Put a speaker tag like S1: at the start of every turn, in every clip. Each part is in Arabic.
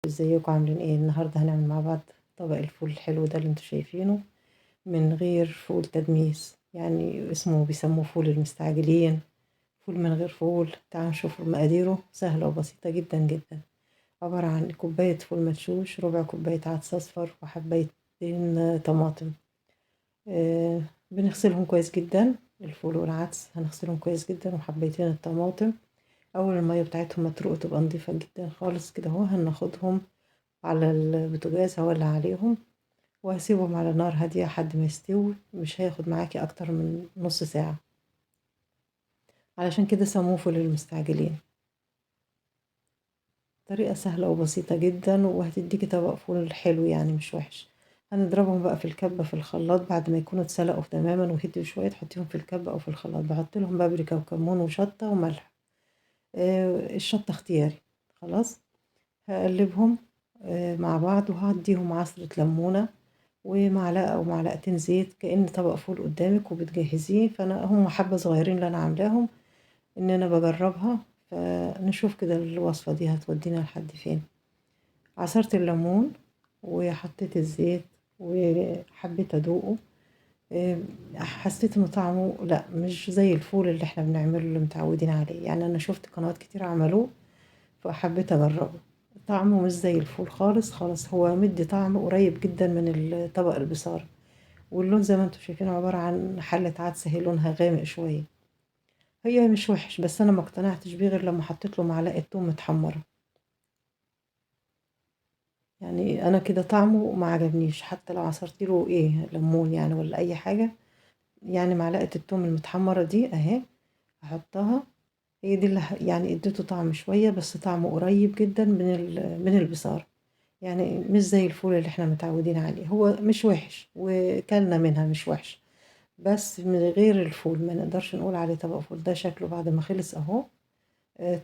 S1: ازيكم عاملين ايه؟ النهارده هنعمل مع بعض طبق الفول الحلو ده اللي انتوا شايفينه من غير فول تدميس، يعني اسمه بيسموه فول المستعجلين، فول من غير فول. تعالوا نشوف مقاديره، سهلة وبسيطة جدا جدا. عبارة عن كوباية فول مدشوش، ربع كوباية عدس أصفر، وحبايتين طماطم. آه بنغسلهم كويس جدا، الفول والعدس هنغسلهم كويس جدا، وحبايتين الطماطم. أول المية بتاعتهم ما تروق تبقى نضيفة جدا خالص كده اهو، هناخدهم على البوتاجاز، هولع عليهم وهسيبهم على نار هادية لحد ما يستوي. مش هياخد معاكي أكتر من نص ساعة، علشان كده سموه فول المستعجلين. طريقة سهلة وبسيطة جدا، وهتديكي طبق فول حلو يعني مش وحش. هنضربهم بقى في الكبة في الخلاط بعد ما يكونوا اتسلقوا تماما وهدوا شوية، تحطيهم في الكبة أو في الخلاط. بحط لهم بابريكا وكمون وشطة وملح. الشطة اختياري. خلاص، هقلبهم مع بعض، وهديهم عصرة ليمونة ومعلقة أو معلقتين زيت، كأن طبق فول قدامك وبتجهزيه. فأنا هم حبة صغيرين اللي أنا عاملاهم، إن أنا بجربها، فنشوف كده الوصفة دي هتودينا لحد فين. عصرت الليمون وحطيت الزيت وحبيت أدوقه. آه، حسيت إنه طعمه لا مش زي الفول اللي احنا بنعمله اللي متعودين عليه، يعني أنا شفت قنوات كتير عملوه فحبيت أجربه. طعمه مش زي الفول خالص خالص، هو مدي طعم قريب جدا من الطبق البصار. واللون زي ما انتم شايفين عبارة عن حلة عدس، هي لونها غامق شوية. هي مش وحش، بس انا ما اقتنعتش بيه غير لما حطيت له معلقة توم متحمرة. يعني انا كده طعمه ما عجبنيش، حتى لو عصرت له ايه ليمون يعني ولا اي حاجة. يعني معلقة التوم المتحمرة دي اهي هحطها، هي دي اللي يعني اديته طعم شوية، بس طعمه قريب جدا من البصار. يعني مش زي الفول اللي احنا متعودين عليه. هو مش وحش وكلنا منها مش وحش، بس من غير الفول ما نقدرش نقول عليه طبق فول. ده شكله بعد ما خلص اهو.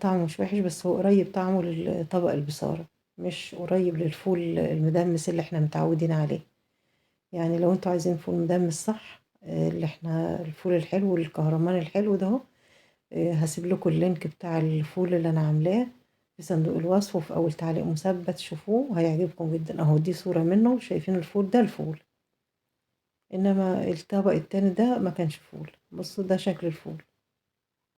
S1: طعمه مش وحش، بس هو قريب طعمه لطبق البصارة، مش قريب للفول المدمس اللي احنا متعودين عليه. يعني لو انتوا عايزين فول مدمس صح، اللي احنا الفول الحلو الكهرمان الحلو ده اهو. هسيب لكم اللينك بتاع الفول اللي انا عاملاه في صندوق الوصف وفي اول تعليق مثبت، شوفوه هيعجبكم جدا اهو. دي صورة منه، شايفين الفول ده الفول، انما الطبق التاني ده ما كانش فول. بصوا ده شكل الفول.